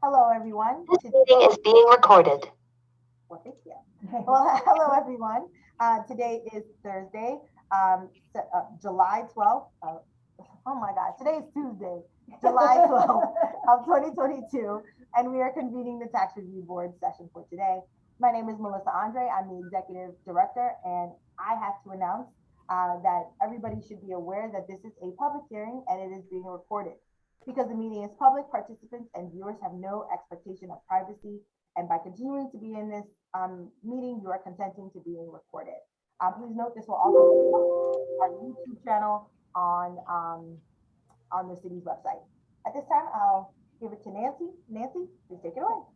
Hello, everyone. This meeting is being recorded. Well, thank you. Well, hello, everyone. Today is Thursday, July 12th. Oh my God, today is Tuesday, July 12th of 2022, and we are convening the Tax Review Board session for today. My name is Melissa Andre. I'm the Executive Director, and I have to announce that everybody should be aware that this is a public hearing and it is being recorded. Because the meeting is public, participants and viewers have no expectation of privacy, and by continuing to be in this meeting, you are consenting to being recorded. Please note this will also be on our YouTube channel on the city's website. At this time, I'll give it to Nancy. Nancy, please take it away.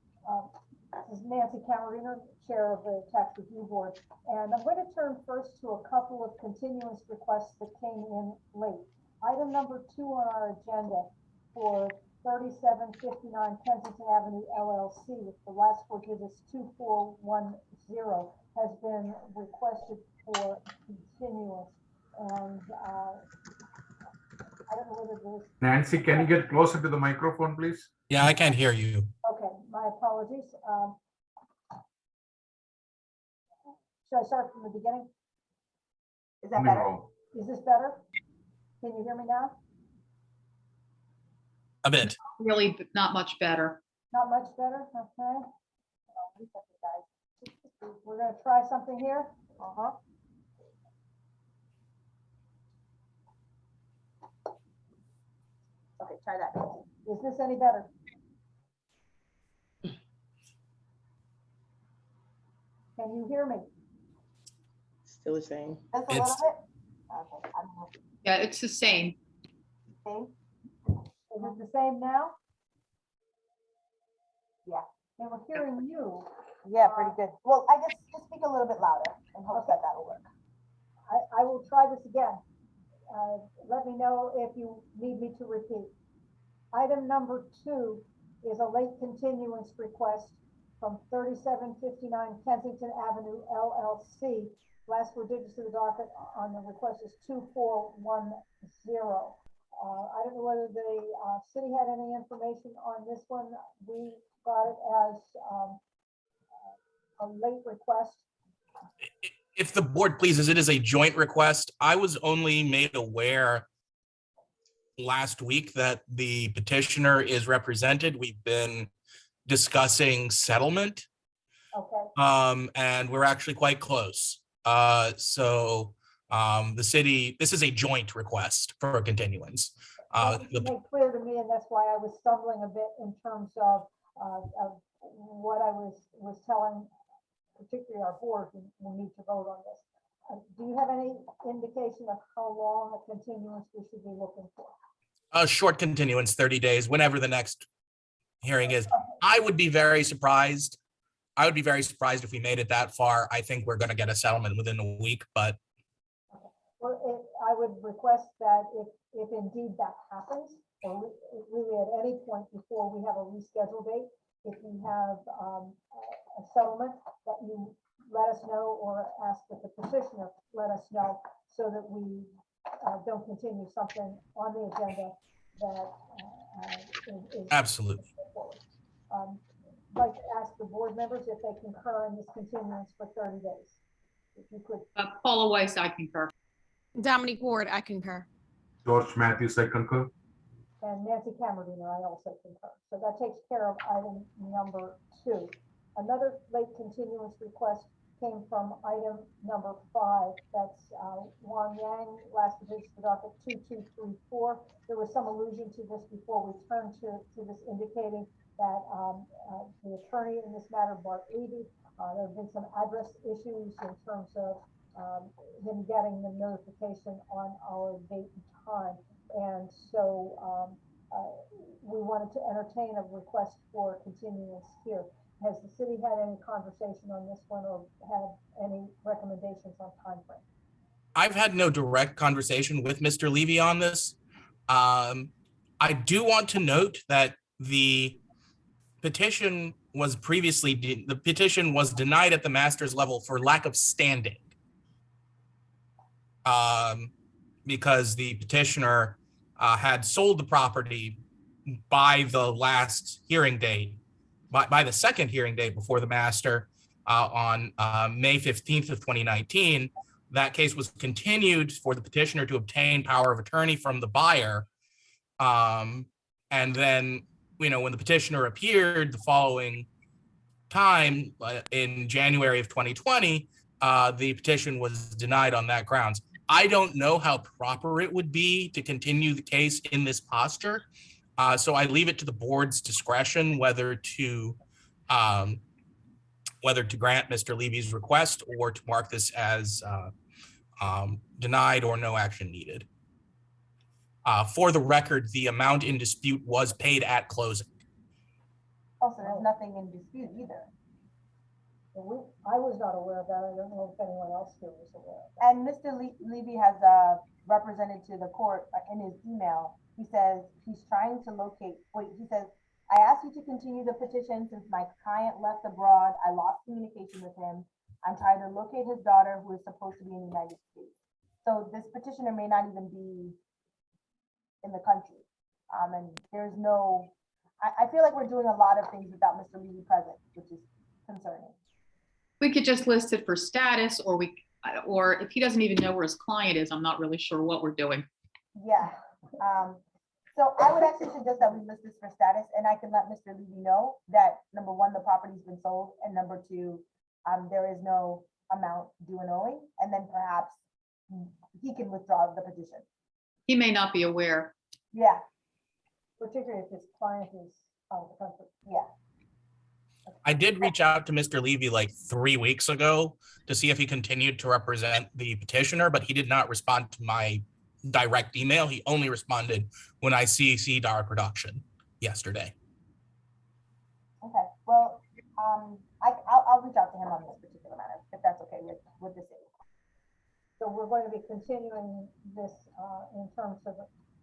This is Nancy Camarino, Chair of the Tax Review Board, and I'm going to turn first to a couple of continuance requests that came in late. Item number 2 on our agenda for 3759 Kensington Avenue LLC, with the last four digits 2410, has been requested for continuance. And I don't know whether there's... Nancy, can you get closer to the microphone, please? Yeah, I can't hear you. Okay, my apologies. Should I start from the beginning? Is that better? No. Is this better? Can you hear me now? A bit. Really not much better. Not much better, okay. We're gonna try something here. Okay, try that. Is this any better? Can you hear me? Still the same. Just a little bit? Okay, I don't know. Yeah, it's the same. Okay. Is it the same now? Yeah. And we're hearing you. Yeah, pretty good. Well, I guess just speak a little bit louder and hope that that'll work. I will try this again. Let me know if you need me to repeat. Item number 2 is a late continuance request from 3759 Kensington Avenue LLC. Last four digits of the docket on the request is 2410. I don't know whether the city had any information on this one. We got it as a late request. If the board pleases, it is a joint request. I was only made aware last week that the petitioner is represented. We've been discussing settlement, Okay. and we're actually quite close. The city, this is a joint request for a continuance. It made clear to me, and that's why I was stumbling a bit in terms of what I was telling, particularly our board, we need to vote on this. Do you have any indication of how long a continuance we should be looking for? A short continuance, 30 days, whenever the next hearing is. I would be very surprised. I would be very surprised if we made it that far. I think we're going to get a settlement within a week, but Well, I would request that if indeed that happens, or really at any point before we have a rescheduled date, if we have a settlement, that you let us know, or ask that the petitioner let us know, so that we don't continue something on the agenda that is absolutely. forward. I'd like to ask the board members if they concur in this continuance for 30 days. If you could. Paula Weiss, I concur. Dominique Ward, I concur. George Matthews, I concur. And Nancy Camarino, I also concur. So that takes care of item number 2. Another late continuance request came from item number 5. That's Juan Yang, last digit of the docket 2234. There was some allusion to this before we turned to this, indicating that the attorney in this matter, Bart Levy, there have been some address issues in terms of him getting the notification on our date and time. And so we wanted to entertain a request for continuance here. Has the city had any conversation on this one, or had any recommendations on time frame? I've had no direct conversation with Mr. Levy on this. I do want to note that the petition was denied at the master's level for lack of standing. Because the petitioner had sold the property by the last hearing date by the second hearing date before the master on May 15th of 2019, that case was continued for the petitioner to obtain power of attorney from the buyer. And then, when the petitioner appeared the following time in January of 2020, the petition was denied on that grounds. I don't know how proper it would be to continue the case in this posture. So I leave it to the board's discretion whether to grant Mr. Levy's request or to mark this as denied or no action needed. For the record, the amount in dispute was paid at closing. Also, there's nothing in dispute either. I was not aware of that. I don't know if anyone else here was aware of that. And Mr. Levy has represented to the court in his email. He says he's trying to locate, he says, I asked you to continue the petition since my client left abroad. I lost communication with him. I'm trying to locate his daughter who is supposed to be in the United States. So this petitioner may not even be in the country. And there's no, I feel like we're doing a lot of things without Mr. Levy present, which is concerning. We could just list it for status, or if he doesn't even know where his client is, I'm not really sure what we're doing. Yeah. So I would actually suggest that we list this for status, and I can let Mr. Levy know that, number one, the property's been sold, and number two, there is no amount due and owing, and then perhaps he can withdraw the petition. He may not be aware. Yeah, Particularly if his client is out of the country. yeah. I did reach out to Mr. Levy like 3 weeks ago to see if he continued to represent the petitioner, but he did not respond to my direct email. He only responded when I CC'd our production yesterday. Okay, well, I'll reach out to him on this particular matter, if that's okay with the city. So we're going to be continuing this in terms of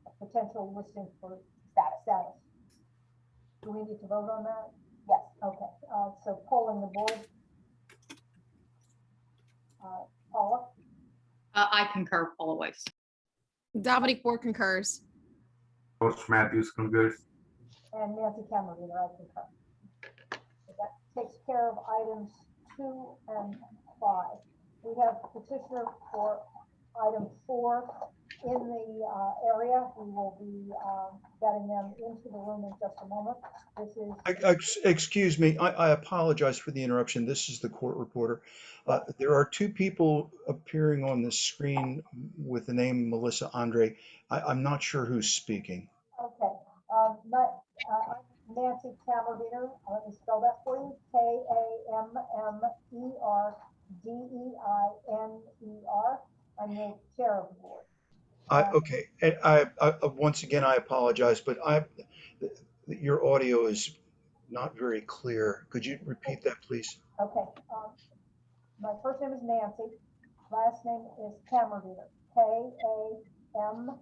a potential listing for status. Do we need to vote on that? Yes. Okay, so polling the board. Paula, I concur, Paula Weiss. Dominic Board concurs. George Matthews concurs. and Nancy Cameron, I concur. So that takes care of items 2 and 5. We have petitioner for item 4 in the area. We will be getting them into the room in just a moment. This is Excuse me, I apologize for the interruption. This is the court reporter. There are 2 people appearing on the screen with the name Melissa Andre. I'm not sure who's speaking. okay. Nancy Cameron, let me spell that for you. Kammerdeiner. I'm the chair of the board. Okay, and I once again, I apologize, but your audio is not very clear. Could you repeat that, please? Okay. My first name is Nancy. Last name is Kammerdeiner. Kammerdeiner.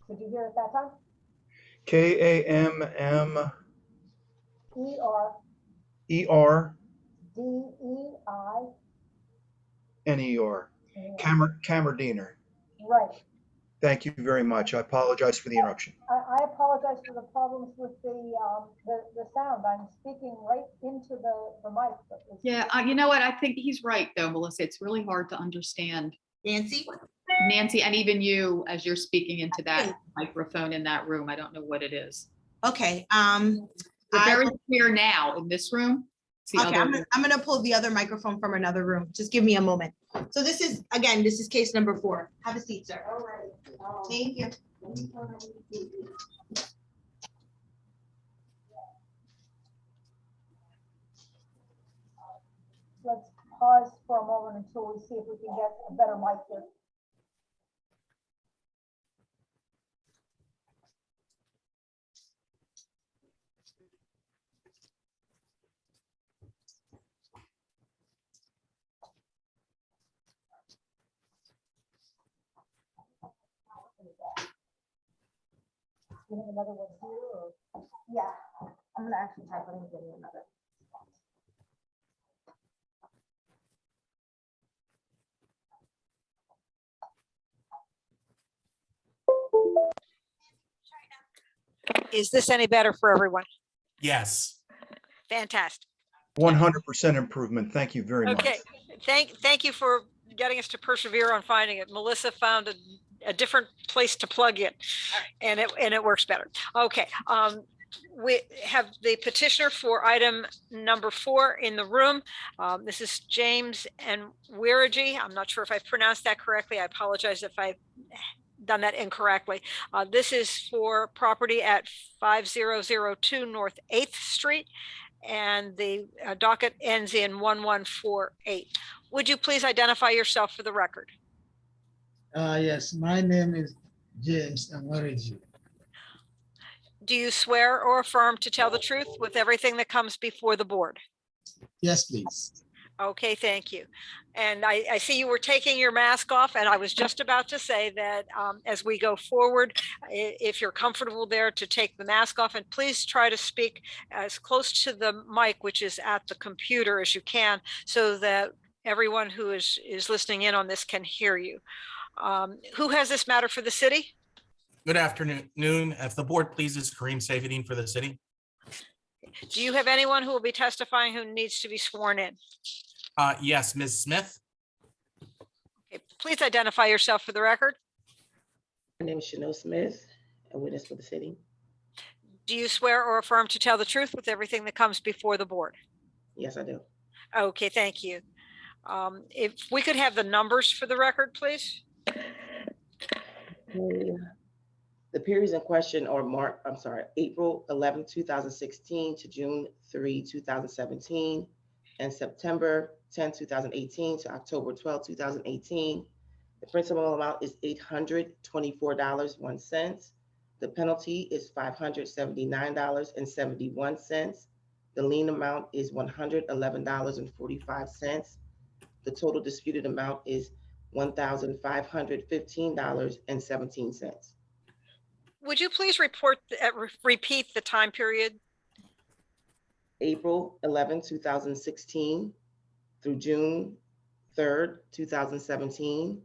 Did you hear it that time? Kammer. Deiner. Kammerdeiner. Right. Thank you very much. I apologize for the interruption. I apologize for the problems with the sound. I'm speaking right into the mic. But Yeah, you know what? I think he's right though, Melissa. It's really hard to understand. Nancy? Nancy, and even you, as you're speaking into that microphone in that room, I don't know what it is. Okay, We're very clear now in this room. It's the okay, other- I'm gonna pull the other microphone from another room. Just give me a moment. So this is case number 4. Have a seat, sir. All right. Thank you. let's pause for a moment until we see if we can get a better mic here. You have another one here, or? Yeah, I'm gonna actually try putting it in another. Is this any better for everyone? Yes. Fantastic. 100% improvement. Thank you very much. Okay, thank you for getting us to persevere on finding it. Melissa found a different place to plug in, and it works better. Okay, we have the petitioner for item number 4 in the room. This is James and Weeragy. I'm not sure if I pronounced that correctly. I apologize if I've done that incorrectly. This is for property at 5002 North 8th Street, and the docket ends in 1148. Would you please identify yourself for the record? Yes, my name is James Amoriji. Do you swear or affirm to tell the truth with everything that comes before the board? Yes, please. Okay, thank you. And I see you were taking your mask off, and I was just about to say that as we go forward, if you're comfortable there, to take the mask off, and please try to speak as close to the mic, which is at the computer, as you can, so that everyone who is listening in on this can hear you. Who has this matter for the city? Good afternoon. If the board pleases, Kareem Safedine for the city. Do you have anyone who will be testifying who needs to be sworn in? Yes, Ms. Smith. Okay, please identify yourself for the record. My name is Chanel Smith, a witness for the city. Do you swear or affirm to tell the truth with everything that comes before the board? Yes, I do. Okay, thank you. If we could have the numbers for the record, please. The periods in question are April 11, 2016 to June 3, 2017, and September 10, 2018 to October 12, 2018. The principal amount is $824.01. The penalty is $579.71. The lien amount is $111.45. The total disputed amount is $1,515.17. Would you please repeat the time period? April 11, 2016 through June 3rd, 2017,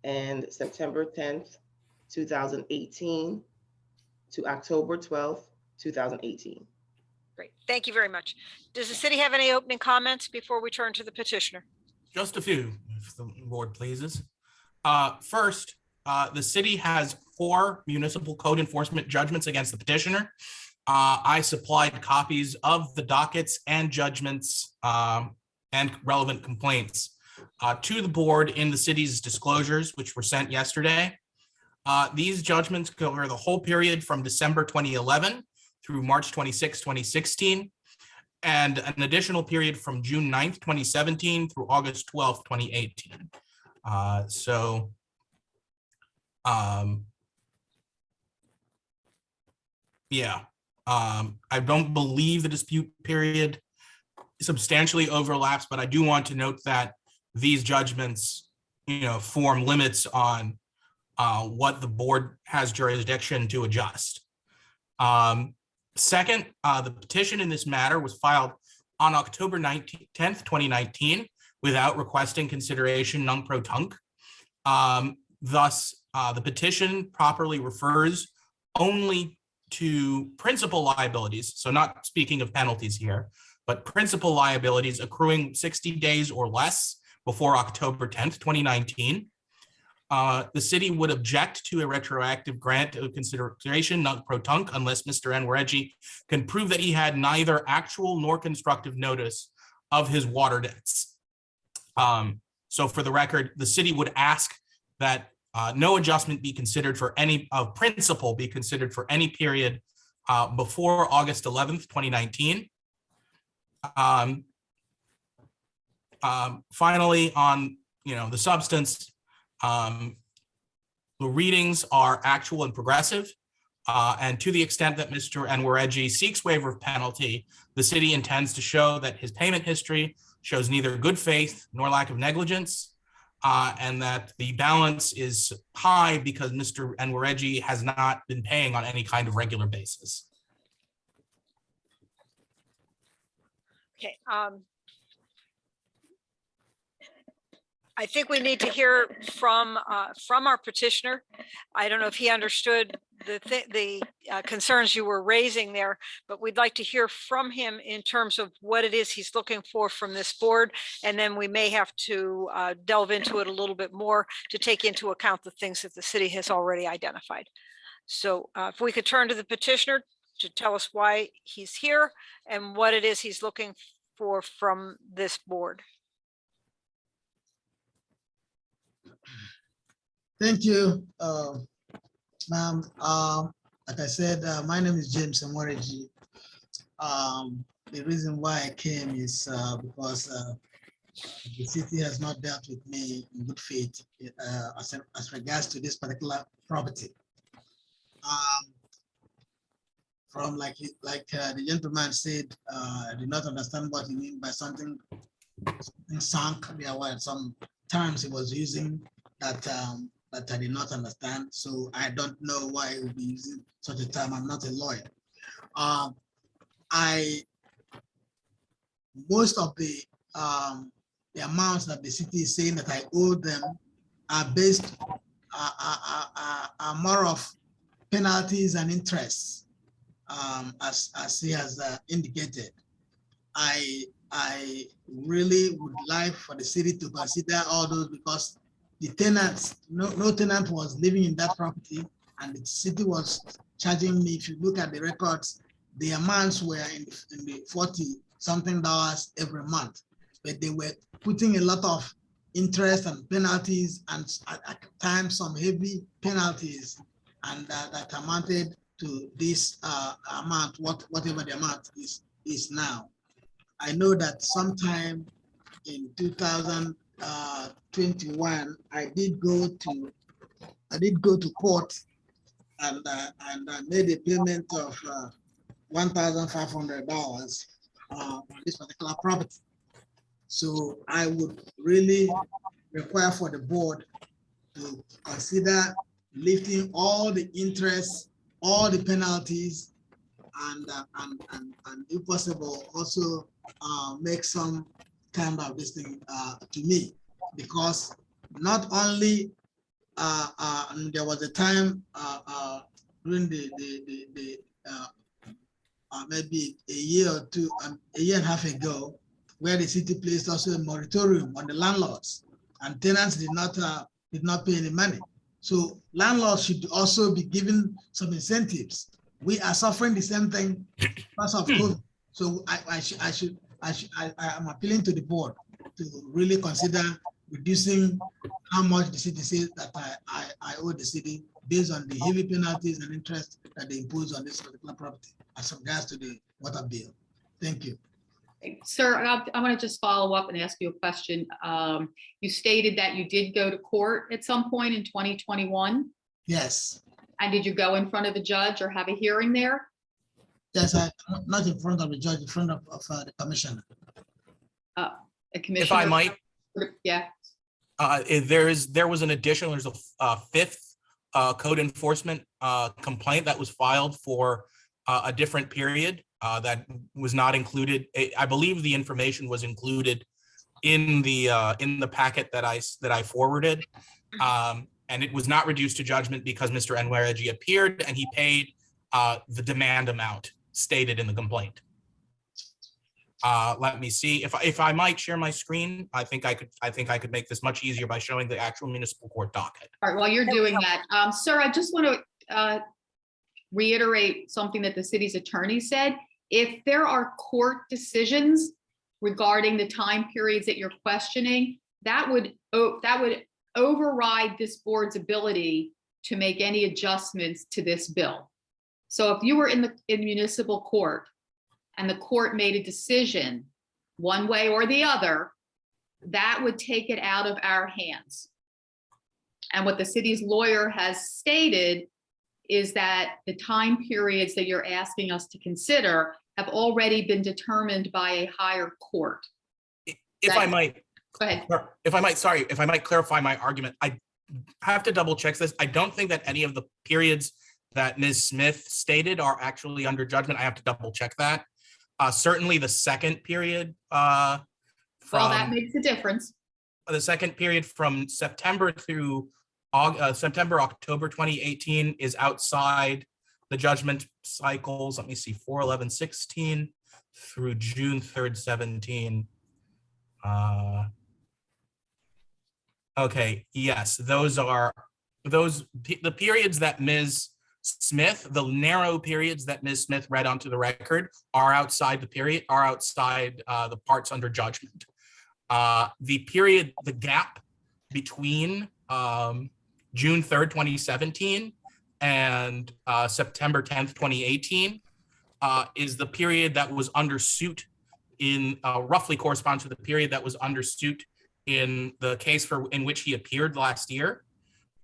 and September 10th, 2018 to October 12th, 2018. Great, thank you very much. Does the city have any opening comments before we turn to the petitioner? Just a few, if the board pleases. First, the city has 4 municipal code enforcement judgments against the petitioner. I supplied copies of the dockets and judgments and relevant complaints to the board in the city's disclosures, which were sent yesterday. These judgments cover the whole period from December 2011 through March 26, 2016, and an additional period from June 9th, 2017 through August 12th, 2018. I don't believe the dispute period substantially overlaps, but I do want to note that these judgments, form limits on what the board has jurisdiction to adjust. Second, the petition in this matter was filed on October 10th, 2019, without requesting consideration non-pro-tunc. Thus, the petition properly refers only to principal liabilities, so not speaking of penalties here, but principal liabilities accruing 60 days or less before October 10th, 2019. The city would object to a retroactive grant of consideration non-pro-tunc unless Mr. Enweregyi can prove that he had neither actual nor constructive notice of his water debts. So for the record, the city would ask that no adjustment be considered for any principal be considered for any period before August 11th, 2019. Finally, on the substance, the readings are actual and progressive, and to the extent that Mr. Enweregyi seeks waiver of penalty, the city intends to show that his payment history shows neither good faith nor lack of negligence, and that the balance is high because Mr. Enweregyi has not been paying on any kind of regular basis. Okay. I think we need to hear from our petitioner. I don't know if he understood the concerns you were raising there, but we'd like to hear from him in terms of what it is he's looking for from this board. And then we may have to delve into it a little bit more to take into account the things that the city has already identified. So if we could turn to the petitioner to tell us why he's here and what it is he's looking for from this board. Thank you, ma'am. Like I said, my name is James Amwareji. The reason why I came is because the city has not dealt with me in good faith as regards to this particular property. From like the gentleman said, I did not understand what he meant by something sunk. There were some terms he was using that that I did not understand. So I don't know why he would be using such a term. I'm not a lawyer. Most of the amounts that the city is saying that I owe them are based are more of penalties and interests. As he has indicated, I really would like for the city to consider all those, because the tenants, no tenant was living in that property, and the city was charging me. If you look at the records, the amounts were in the $40-something every month, but they were putting a lot of interest and penalties, and at times some heavy penalties, and that amounted to this amount, whatever the amount is now. I know that sometime in 2021, I did go to court and made a payment of $1,500 on this particular property. So I would really require for the board to consider lifting all the interest, all the penalties, and if possible, also make some kind of this thing to me, because not only there was a time during the maybe a year or two, a year and a half ago, where the city placed also a moratorium on the landlords, and tenants did not pay any money. So landlords should also be given some incentives. We are suffering the same thing because of COVID. So I'm appealing to the board to really consider reducing how much the city says that I owe the city based on the heavy penalties and interest that they impose on this particular property as regards to the water bill. Thank you. Sir, I'm going to just follow up and ask you a question. You stated that you did go to court at some point in 2021. Yes. And did you go in front of a judge or have a hearing there? Yes, not in front of the judge, in front of the commissioner. A commissioner? If I might. Yeah. There was an additional, there's a fifth code enforcement complaint that was filed for a different period that was not included. I believe the information was included in the packet that I forwarded. And it was not reduced to judgment because Mr. Enwereji appeared and he paid the demand amount stated in the complaint. Let me see if I might share my screen. I think I could make this much easier by showing the actual municipal court docket. All right, while you're doing that, sir, I just want to reiterate something that the city's attorney said. If there are court decisions regarding the time periods that you're questioning, that would override this board's ability to make any adjustments to this bill. So if you were in municipal court and the court made a decision one way or the other, that would take it out of our hands. And what the city's lawyer has stated is that the time periods that you're asking us to consider have already been determined by a higher court. If I might, go ahead. If I might clarify my argument, I have to double check this. I don't think that any of the periods that Ms. Smith stated are actually under judgment. I have to double check that. Certainly the second period Well, that makes a difference. The second period from September through September, October 2018 is outside the judgment cycles. Let me see, 4/11/16 through June 3rd, 17. Okay, yes, those are the periods that Ms. Smith, the narrow periods that Ms. Smith read onto the record are outside the parts under judgment. The gap between June 3rd, 2017 and September 10th, 2018 is the period that was under suit roughly corresponds to the period that was under suit in the case in which he appeared last year.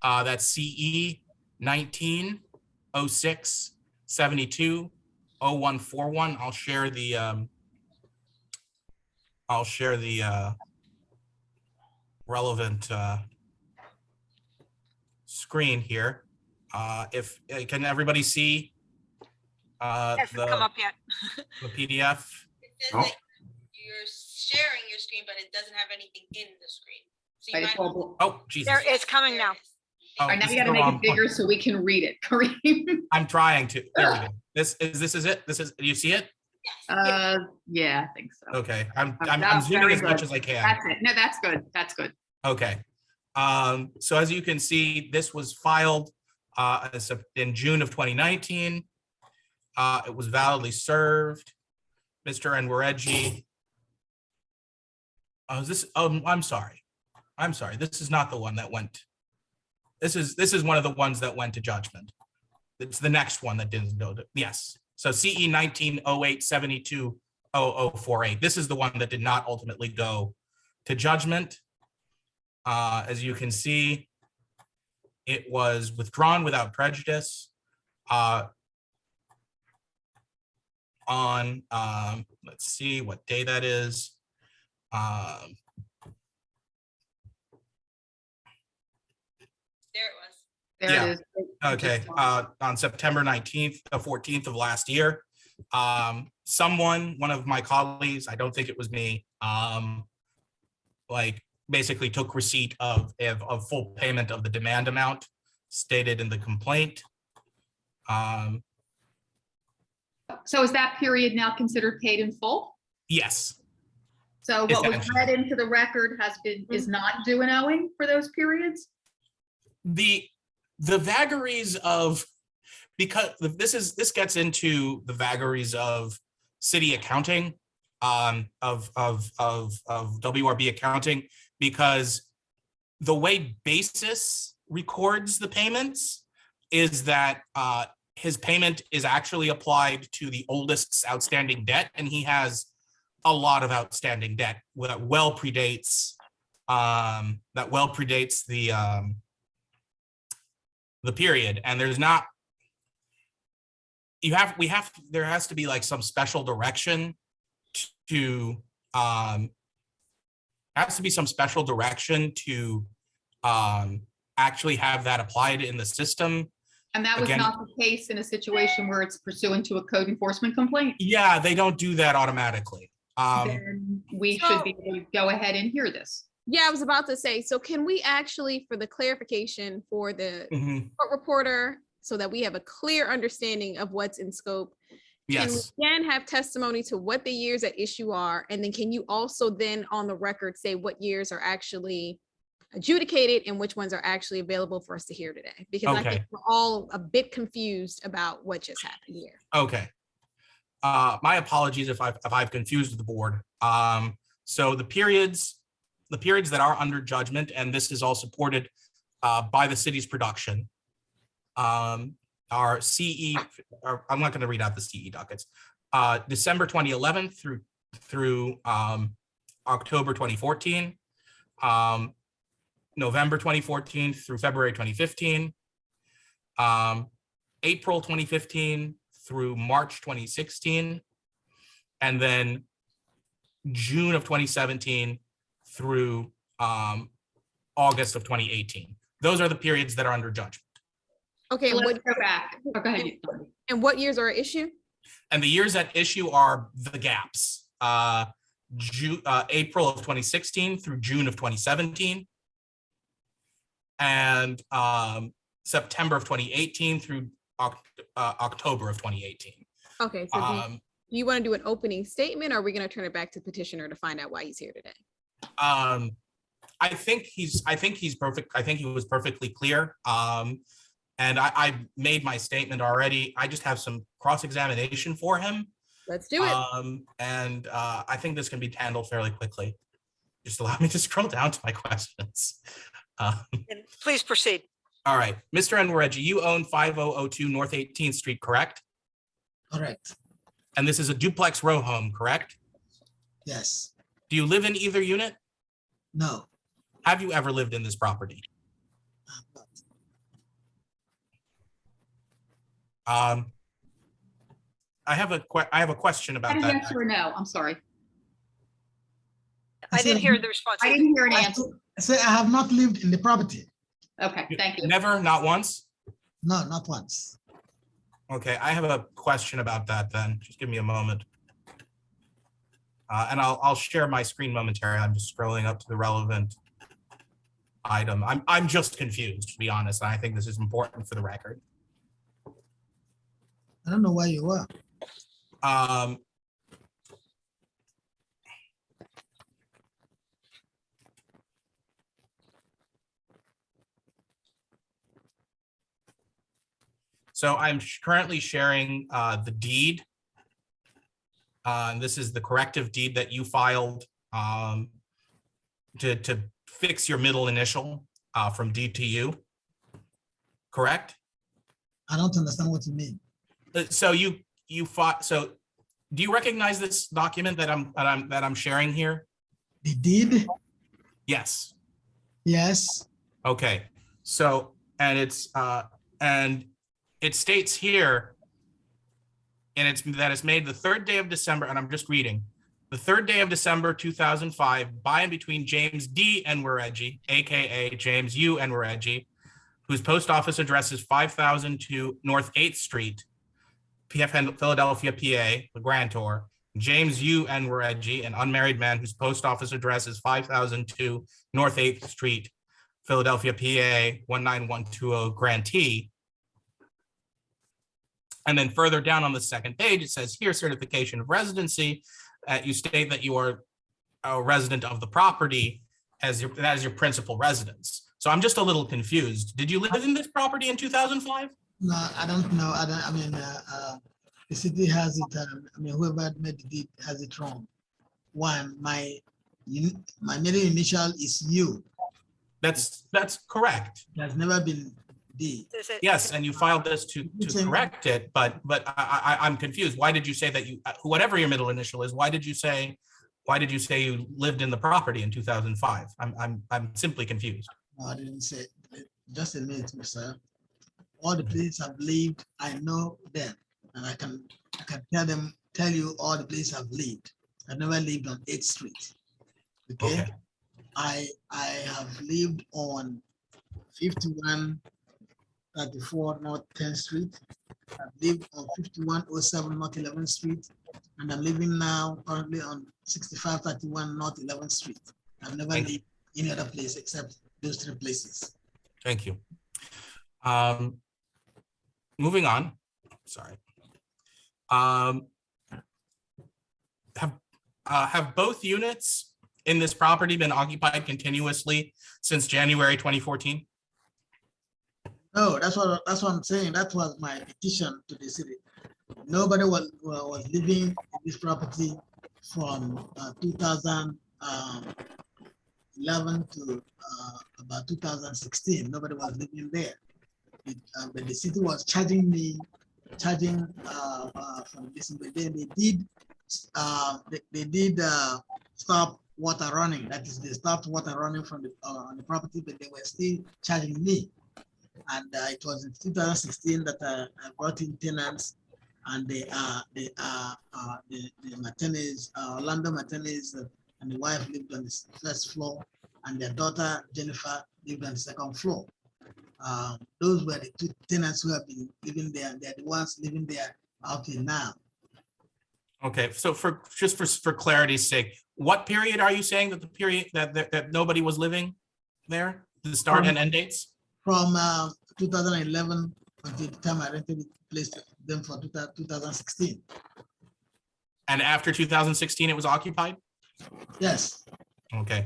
That's CE 19-06-72-0141. I'll share the relevant screen here. Can everybody see Hasn't come up yet. the PDF? It says No. that you're sharing your screen, but it doesn't have anything in the screen. So you Right, might. it's all- Oh, Jesus. There, it's coming There now. it is. Oh, All right, now this you is gotta the make wrong it bigger one. so we can read it, Kareem. I'm trying to. There we go. This is it. Do you see it? Yeah, I think so. Okay. I'm That's zooming very as much good. as I can. That's it. No, that's good. That's good. Okay. So as you can see, this was filed in June of 2019. It was validly served. Mr. Enwereji. Oh, is this? I'm sorry. This is not the one that went. This is one of the ones that went to judgment. It's the next one that didn't go to. Yes. So CE 19-08-72-0048. This is the one that did not ultimately go to judgment. As you can see, it was withdrawn without prejudice on, let's see what day that is. There it was. There Yeah. it is. Okay, Just- on September 19th, 14th of last year. One of my colleagues, I don't think it was me, basically took receipt of full payment of the demand amount stated in the complaint. So is that period now considered paid in full? Yes, So what was Essentially. read into the record is not due and owing for those periods? the vagaries of, because this gets into the vagaries of city accounting, of WRB accounting, because the way Basis records the payments is that his payment is actually applied to the oldest outstanding debt, and he has a lot of outstanding debt that well predates the period. And there's not, there has to be like some special direction to actually have that applied in the system. And that was Again- not the case in a situation where it's pursuant to a code enforcement complaint? Yeah, they don't do that automatically. Then we should be able to go ahead and hear this. Yeah, I was about to say, so can we actually, for the clarification for the Mhm. court reporter, so that we have a clear understanding of what's in scope? Can we Yes, then have testimony to what the years at issue are? And then can you also then on the record say what years are actually adjudicated and which ones are actually available for us to hear today? Because I think Okay. we're all a bit confused about what just happened here. okay. My apologies if I've confused the board. So the periods that are under judgment, and this is all supported by the city's production, are CE, or I'm not going to read out the CE dockets. December 2011 through October 2014, November 2014 through February 2015, April 2015 through March 2016, and then June of 2017 through August of 2018. Those are the periods that are under judgment. Okay, and Let's what, go back. Oh, go ahead. and what years are at issue? And the years at issue are the gaps. April of 2016 through June of 2017. and September of 2018 through October of 2018. Okay, so do you want to do an opening statement, or are we going to turn it back to petitioner to find out why he's here today? I think he's perfect. I think he was perfectly clear. And I made my statement already. I just have some cross-examination for him. Let's do it. And I think this can be handled fairly quickly. Just allow me to scroll down to my questions. And please proceed. All right, Mr. Enwereggi, you own 5002 North 18th Street, correct? Correct. And this is a duplex row home, correct? Yes. Do you live in either unit? No. Have you ever lived in this property? I have a question about that. Yes or no? I'm sorry. I didn't hear the response. I didn't hear an answer. Say I have not lived in the property. Okay, thank you. Never, not once? No, not once. Okay, I have a question about that then. Just give me a moment. And I'll share my screen momentarily. I'm just scrolling up to the relevant item. I'm just confused, to be honest. And I think this is important for the record. I don't know where you were. So I'm currently sharing the deed. And this is the corrective deed that you filed to fix your middle initial from DTU, correct? I don't understand what you mean. So you fought. So do you recognize this document that I'm sharing here? The deed? Yes. Yes. Okay. So and it states here, and it's made the 3rd day of December, and I'm just reading. The 3rd day of December 2005, by and between James D. Enwereggi, aka James U. Enwereggi, whose post office address is 5002 North 8th Street, Philadelphia, PA, the grantor. James U. Enwereggi, an unmarried man whose post office address is 5002 North 8th Street, Philadelphia, PA, 19120, grantee. And then further down on the 2nd page, it says here, certification of residency. You state that you are a resident of the property as that is your principal residence. So I'm just a little confused. Did you live in this property in 2005? No, I don't know. The city has it. Whoever made the deed has it wrong. One, my middle initial is U. That's correct. There's never been D. Yes, and you filed this to correct it, but I'm confused. Why did you say that whatever your middle initial is, why did you say you lived in the property in 2005? I'm simply confused. No, I didn't say. Just a minute, sir. All the places I've lived, I know them, and I can tell you all the places I've lived. I've never lived on 8th Street. Okay. I have lived on 5134 North 10th Street. I've lived on 5107 North 11th Street, and I'm living now currently on 6531 North 11th Street. I've never lived any other place except those 3 places. Thank you. Moving on. Sorry. Have both units in this property been occupied continuously since January 2014? No, that's what I'm saying. That was my petition to the city. Nobody was living in this property from 2011 to about 2016. Nobody was living there. But the city was charging from this. But then they did stop water running. That is, they stopped water running from on the property, but they were still charging me. And it was in 2016 that I brought in tenants, and the Martinez, Orlando Martinez, and the wife lived on the 1st floor, and their daughter Jennifer lived on the 2nd floor. Those were the 2 tenants who have been living there. They're the ones living there out here now. Okay, so for clarity's sake, what period are you saying that the period that nobody was living there? the start and end dates? From 2011 until the time I rented it, placed them for 2016. And after 2016, it was occupied? Yes, Okay.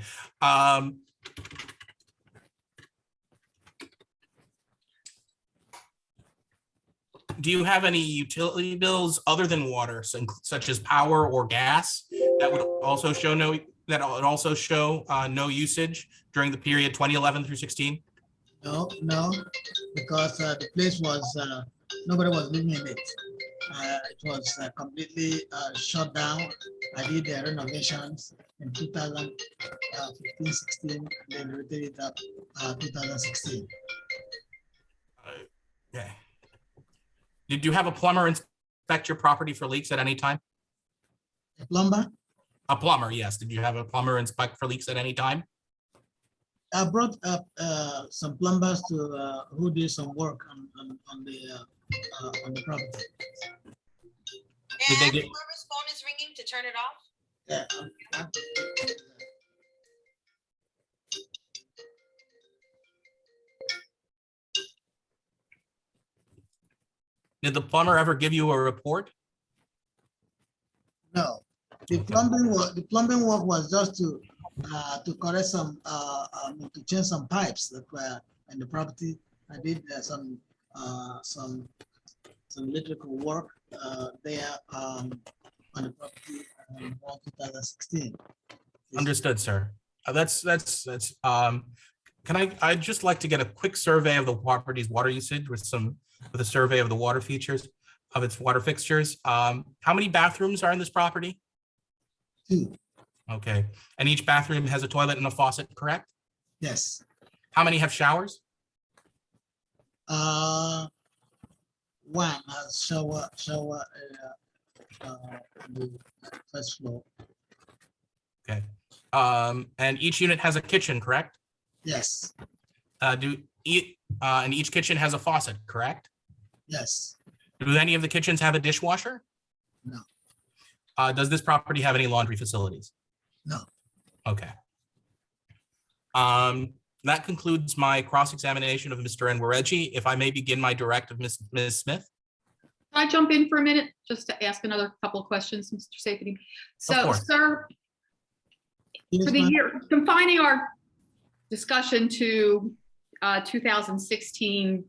Do you have any utility bills other than water, such as power or gas, that would also show no usage during the period 2011 through 16? no, because the place was, nobody was living in it. It was completely shut down. I did the renovations in 2015, 16, then rented it up 2016. Okay. Did you have a plumber inspect your property for leaks at any time? A plumber? A plumber, yes. Did you have a plumber inspect for leaks at any time? I brought up some plumbers to who did some work on the property. Did they get, Whoever's phone is ringing, to turn it off? Yeah. did the plumber ever give you a report? No, the plumbing work was just to correct some to change some pipes that were in the property. I did some electrical work there on the property in 2016. Understood, sir. I'd just like to get a quick survey of the property's water usage with a survey of the water features of its water fixtures. How many bathrooms are in this property? 2. Okay, and each bathroom has a toilet and a faucet, correct? Yes. How many have showers? One has shower on the first floor. Okay, and each unit has a kitchen, correct? Yes. And each kitchen has a faucet, correct? Yes. Do any of the kitchens have a dishwasher? No. Does this property have any laundry facilities? No. Okay. That concludes my cross-examination of Mr. Enwereggi. If I may begin my direct of Ms. Smith? Can I jump in for a minute just to ask another couple of questions, Mr. Safety? So, course. sir, Yes, for the ma'am. year, confining our discussion to 2016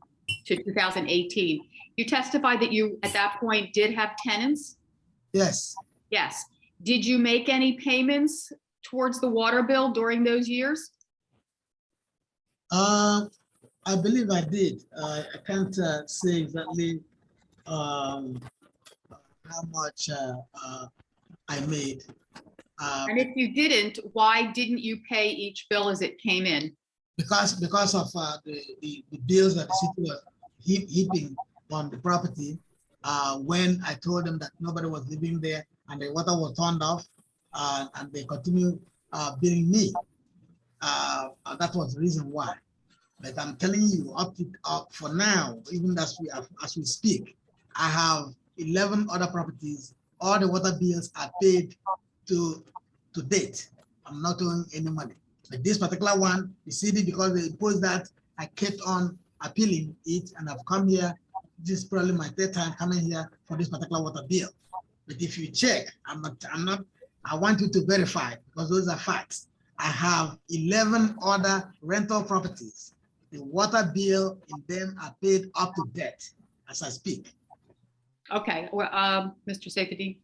to 2018, you testified that you, at that point, did have tenants? Yes. Yes. Did you make any payments towards the water bill during those years? I believe I did. I can't say exactly how much I made. And if you didn't, why didn't you pay each bill as it came in? Because of the bills that the city was heaping on the property, when I told them that nobody was living there and the water was turned off, and they continue billing me. That was the reason why. But I'm telling you, up for now, even as we speak, I have 11 other properties. All the water bills are paid to date. I'm not owing any money. But this particular one, the city, because they imposed that, I kept on appealing it, and I've come here. This is probably my 3rd time coming here for this particular water bill. But if you check, I'm not. I want you to verify, because those are facts. I have 11 other rental properties. The water bill in them are paid up to date as I speak. Okay, well, Mr. Safety.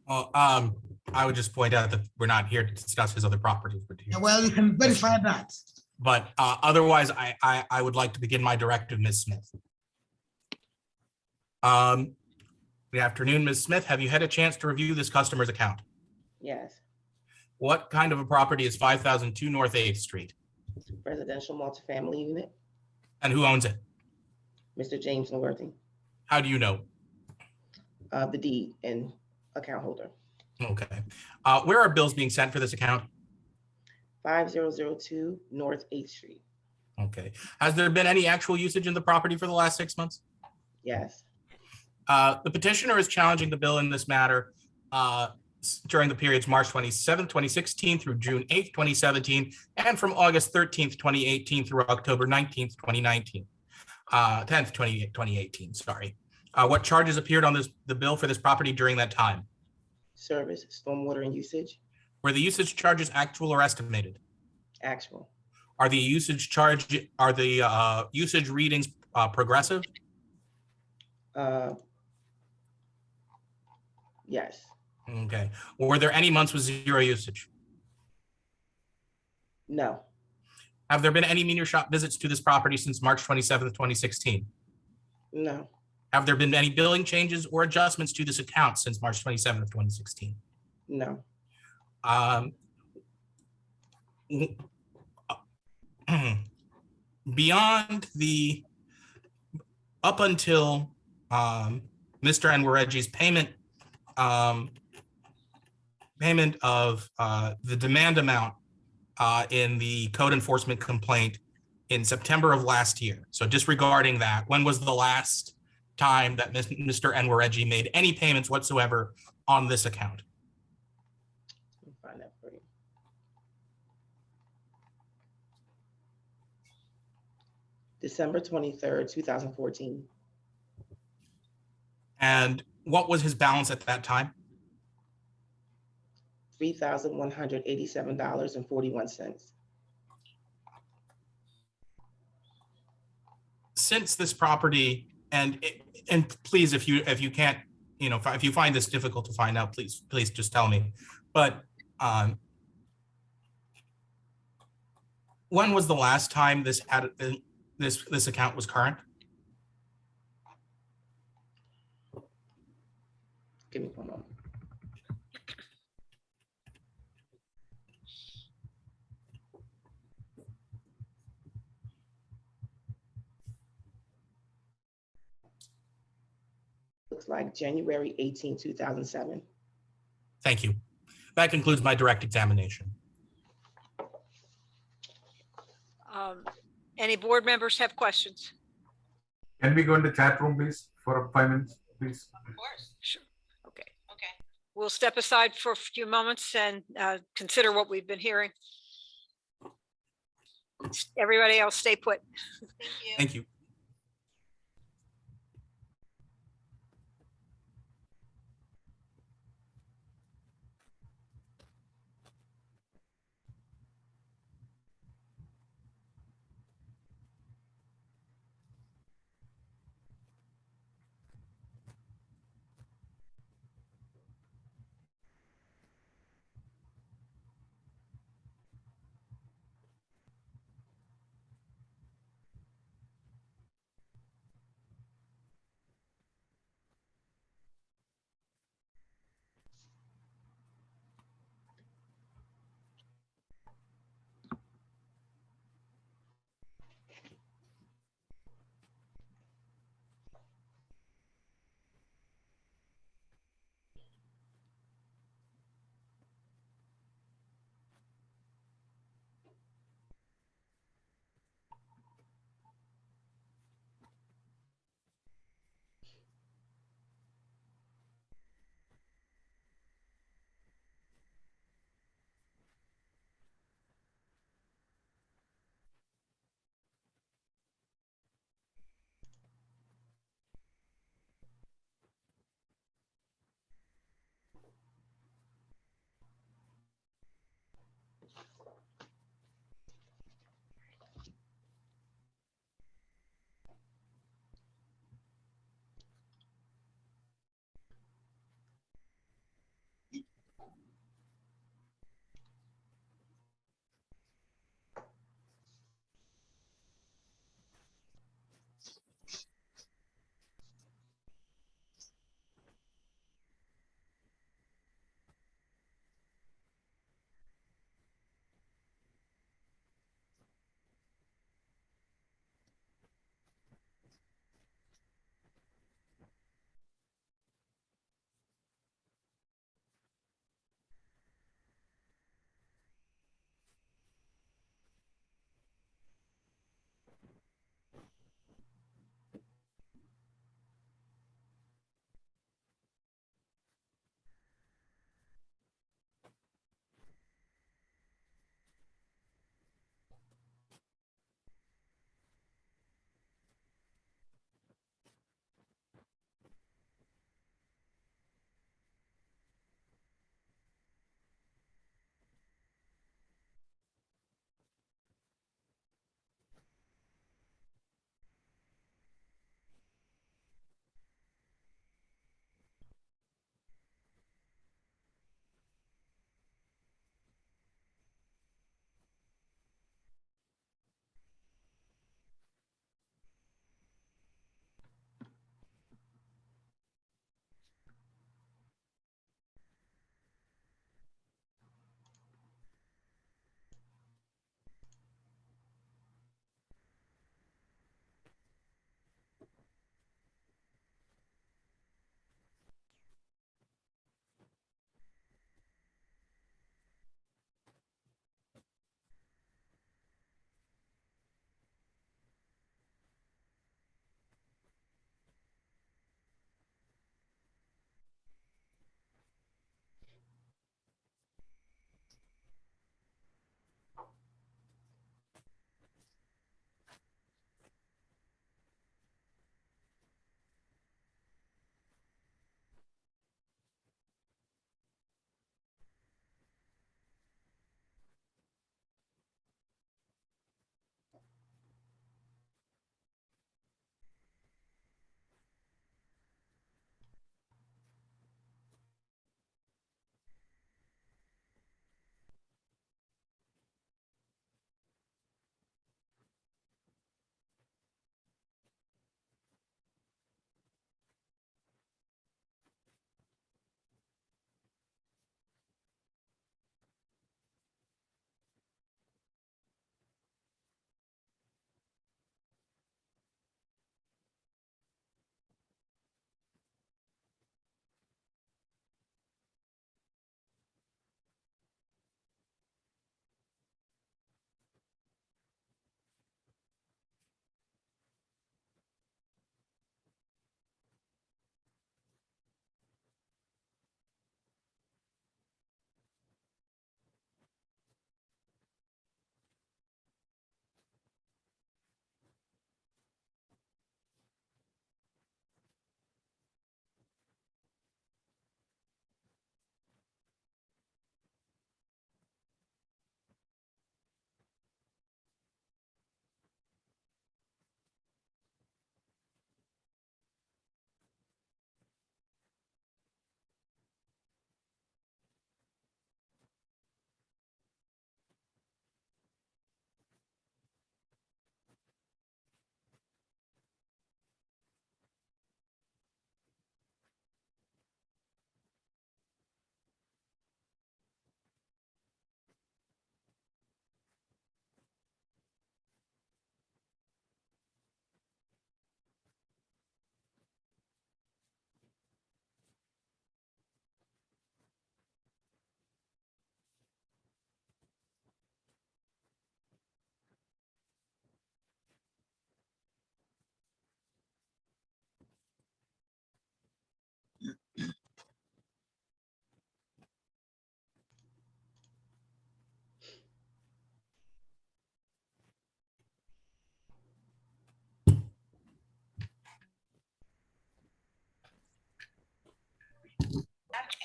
Well, I would just point out that we're not here to discuss his other properties. But Yeah, well, you can verify that. But otherwise, I would like to begin my directive, Ms. Smith. Good afternoon, Ms. Smith. Have you had a chance to review this customer's account? Yes. What kind of a property is 5002 North 8th Street? Residential multifamily unit, And who owns it? Mr. James Nworthy, How do you know? the deed and account holder. Okay. Where are bills being sent for this account? 5002 North 8th Street. Okay. Has there been any actual usage in the property for the last 6 months? Yes. The petitioner is challenging the bill in this matter, during the periods March 27th, 2016 through June 8th, 2017, and from August 13th, 2018 through October 19th, 2019. 10th, 2018, sorry. What charges appeared on the bill for this property during that time? Service, stormwater and usage, Were the usage charges actual or estimated? actual, Are the usage readings progressive? yes, Okay. Were there any months with zero usage? no, Have there been any meter shop visits to this property since March 27th, 2016? no, Have there been any billing changes or adjustments to this account since March 27th, 2016? no, Beyond up until Mr. Enweregi's payment of the demand amount in the code enforcement complaint in September of last year. So disregarding that, when was the last time that Mr. Enweregi made any payments whatsoever on this account? let me find that for you. December 23rd, 2014, And what was his balance at that time? $3,187.41. Since this property, and please, if you can't, if you find this difficult to find out, please just tell me. But when was the last time this account was current? Give me one moment. Looks like January 18, 2007. Thank you. That concludes my direct examination. Any board members have questions? Can we go in the chat room, please, for 5 minutes, please? Of course. Sure. Okay. We'll step aside for a few moments and consider what we've been hearing. Everybody else stay put. Thank you.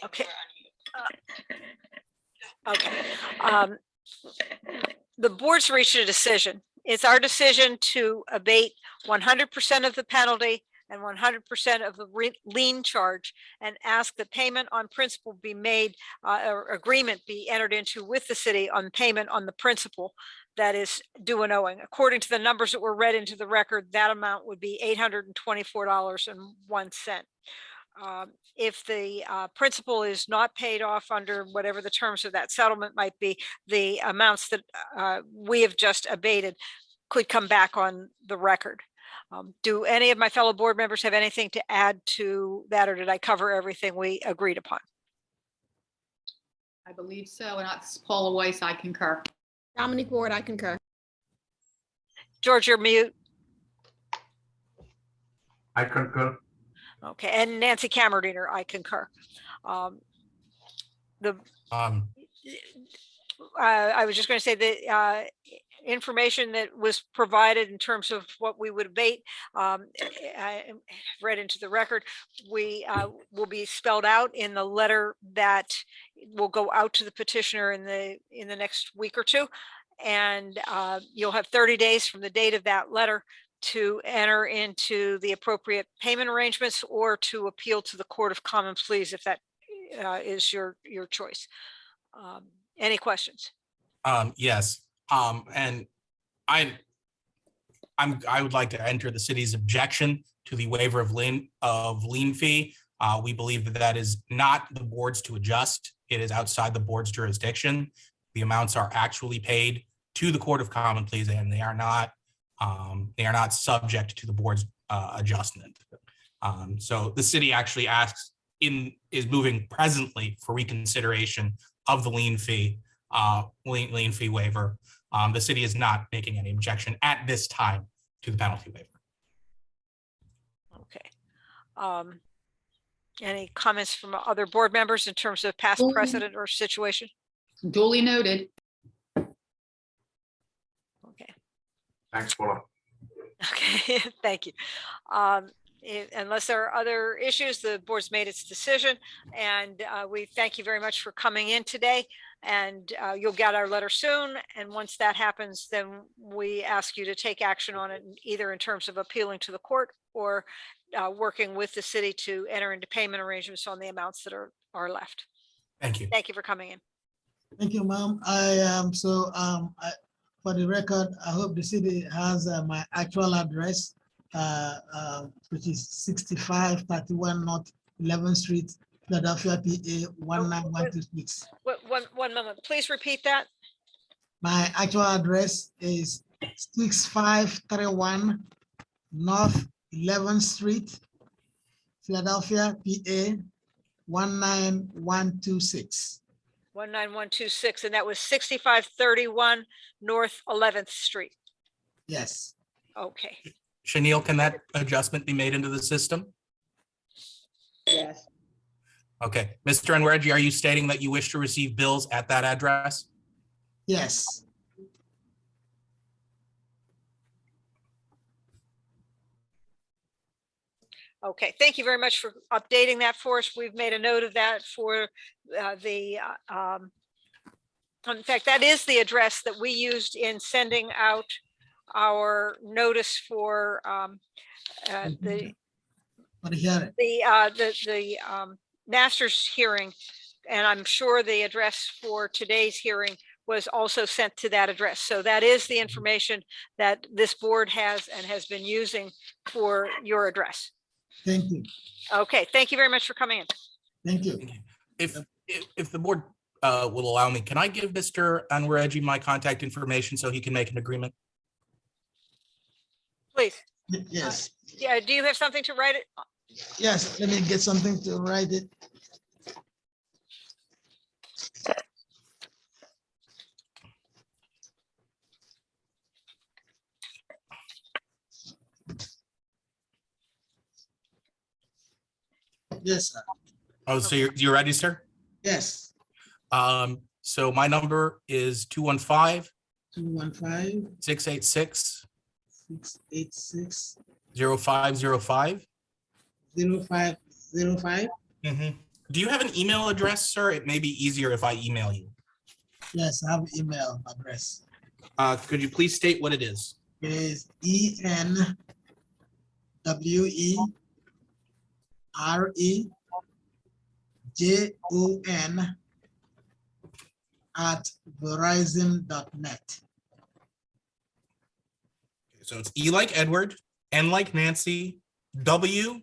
Okay. Okay. The board's reached a decision. It's our decision to abate 100% of the penalty and 100% of the lien charge and ask that payment on principal be made, or agreement be entered into with the city on payment on the principal that is due and owing. According to the numbers that were read into the record, that amount would be $824.01. If the principal is not paid off under whatever the terms of that settlement might be, the amounts that we have just abated could come back on the record. Do any of my fellow board members have anything to add to that, or did I cover everything we agreed upon? I believe so. And it's Paula Weiss, I concur. Dominic Ward, I concur. George, you're mute. I concur. Okay, and Nancy Camerediner, I concur. I was just going to say the information that was provided in terms of what we would abate, I read into the record, we will be spelled out in the letter that will go out to the petitioner in the next week or two. And you'll have 30 days from the date of that letter to enter into the appropriate payment arrangements or to appeal to the Court of Common Pleas if that is your choice. Any questions? Yes, and I would like to enter the city's objection to the waiver of lien fee. We believe that that is not the board's to adjust. It is outside the board's jurisdiction. The amounts are actually paid to the Court of Common Pleas, and they are not subject to the board's adjustment. So the city actually is moving presently for reconsideration of the lien fee waiver. The city is not making any objection at this time to the penalty waiver. Okay. Any comments from other board members in terms of past precedent or situation? Duly noted. Okay. Thanks, Paula. Okay, thank you. Unless there are other issues, the board's made its decision, and we thank you very much for coming in today. And you'll get our letter soon. And once that happens, then we ask you to take action on it, either in terms of appealing to the court or working with the city to enter into payment arrangements on the amounts that are left. Thank you. Thank you for coming in. Thank you, ma'am. For the record, I hope the city has my actual address, which is 6531 North 11th Street, Philadelphia, PA 19126. One moment, please repeat that. My actual address is 6531 North 11th Street, Philadelphia, PA 19126. 19126, and that was 6531 North 11th Street. Yes. Okay. Chanel, can that adjustment be made into the system? Yes. Okay. Mr. Enwergi, are you stating that you wish to receive bills at that address? Yes. Okay, thank you very much for updating that for us. We've made a note of that for in fact, that is the address that we used in sending out our notice for the master's hearing. And I'm sure the address for today's hearing was also sent to that address. So that is the information that this board has and has been using for your address. Thank you. Okay, thank you very much for coming in. Thank you. If the board will allow me, can I give Mr. Enwergi my contact information so he can make an agreement? Please. Yes. Yeah, do you have something to write it? Yes, let me get something to write it. Yes, sir. Oh, so you're ready, sir? Yes. So my number is 215 215 686 686 0505. 0505. Mm-hmm. Do you have an email address, sir? It may be easier if I email you. Yes, I have email address. Could you please state what it is? It is ENWEREJON@verizon.net. So it's E like Edward, N like Nancy, W,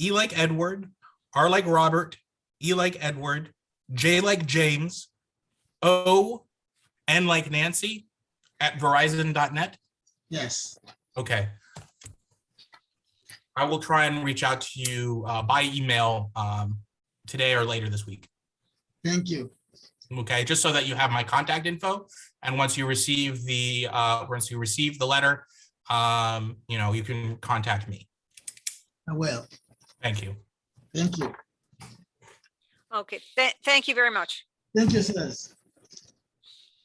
E like Edward, R like Robert, E like Edward, J like James, O, N like Nancy, at verizon.net. Yes, Okay. I will try and reach out to you by email today or later this week. thank you. Okay, just so that you have my contact info. And once you receive the letter, you can contact me. I will. Thank you. Thank you. Okay, thank you very much. Thank you, sirs.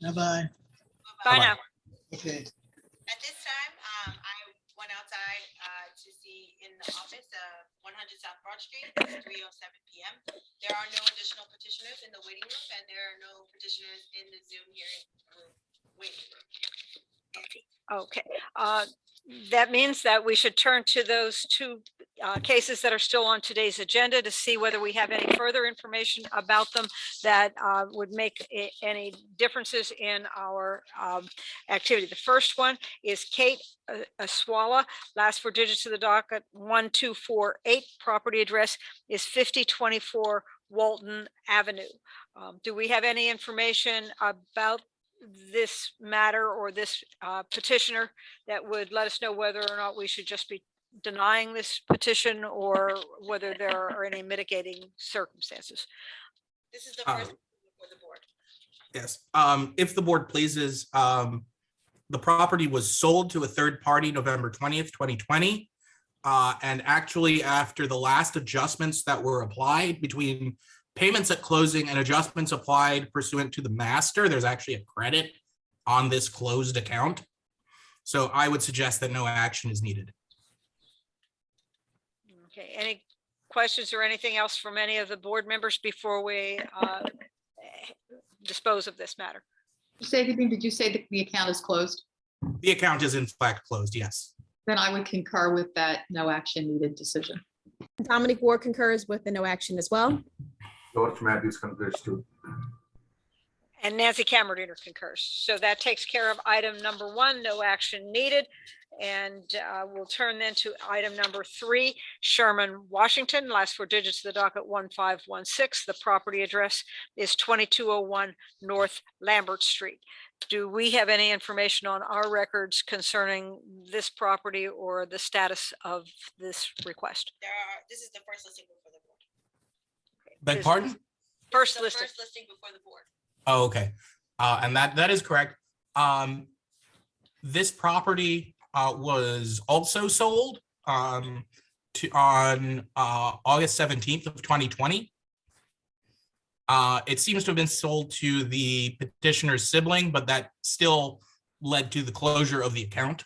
Bye-bye. Bye now. Okay. At this time, I went outside to see in the office of 100 South Broad Street. It's 3:07 p.m. There are no additional petitioners in the waiting room, and there are no petitioners in the Zoom hearing room waiting room. Okay, that means that we should turn to those two cases that are still on today's agenda to see whether we have any further information about them that would make any differences in our activity. The first one is Kate Aswala, last four digits of the docket 1248. Property address is 5024 Walton Avenue. Do we have any information about this matter or this petitioner that would let us know whether or not we should just be denying this petition or whether there are any mitigating circumstances? This is the first for the board. Yes, if the board pleases, the property was sold to a third party November 20th, 2020. And actually, after the last adjustments that were applied between payments at closing and adjustments applied pursuant to the master, there's actually a credit on this closed account. So I would suggest that no action is needed. Okay, any questions or anything else from any of the board members before we dispose of this matter? Did you say that the account is closed? The account is in fact closed, yes. Then I would concur with that no action needed decision. Dominic Ward concurs with the no action as well. George Matthews concurs too. And Nancy Cameron concurs. So that takes care of item number one, no action needed. And we'll turn then to item number three, Sherman, Washington, last four digits of the docket 1516. The property address is 2201 North Lambert Street. Do we have any information on our records concerning this property or the status of this request? This is the first listing before the board. Beg pardon? First The listing. first listing before the board. Oh, okay. And that is correct. This property was also sold on August 17th of 2020. It seems to have been sold to the petitioner's sibling, but that still led to the closure of the account.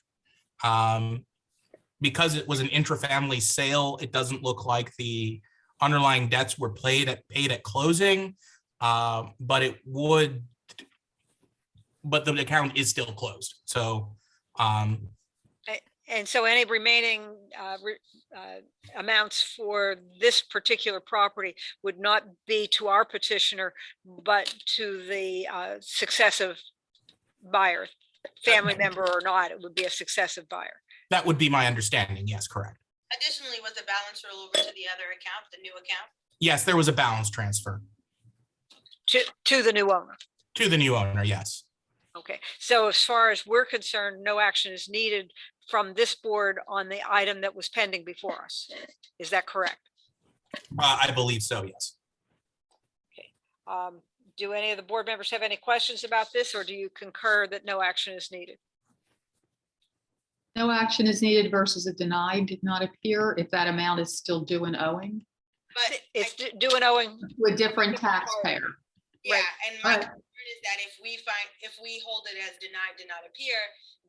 Because it was an intra-family sale, it doesn't look like the underlying debts were paid at closing, but the account is still closed. So, and so any remaining amounts for this particular property would not be to our petitioner, but to the successive buyer, family member or not, it would be a successive buyer. that would be my understanding. Yes, correct. Additionally, was the balance roll over to the other account, the new account? Yes, there was a balance transfer To the new owner. to the new owner. Yes. Okay, so as far as we're concerned, no action is needed from this board on the item that was pending before us. Is that correct? I believe so. Yes. Do any of the board members have any questions about this, or do you concur that no action is needed? No action is needed versus a denied did not appear if that amount is still due and owing But It's due and owing, to a different taxpayer. yeah, and my Right. concern is that if we hold it as denied, did not appear,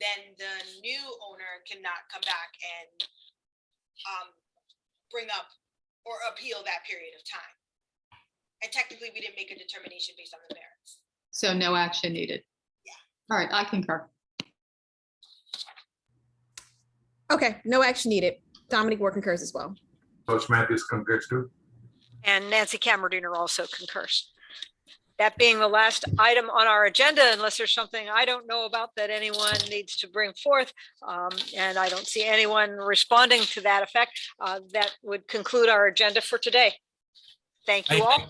then the new owner cannot come back and bring up or appeal that period of time. And technically, we didn't make a determination based on the merits. So no action needed. Yeah. All right, I concur. Okay, no action needed. Dominic Ward concurs as well. Coach Matthews concurs too. And Nancy Cameradiner also concurs. That being the last item on our agenda, unless there's something I don't know about that anyone needs to bring forth, and I don't see anyone responding to that effect, that would conclude our agenda for today. Thank you all.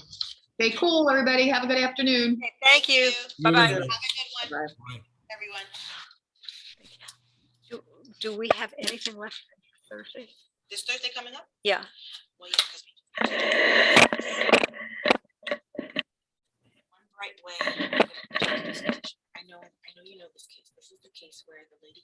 Stay cool, everybody. Have a good afternoon. Okay, thank you. Bye-bye. Have a good one, everyone. Do we have anything left for Thursday? This Thursday coming up? Yeah. Well, yeah, 'cause we- One bright way. I know you know this case. This is the case where the lady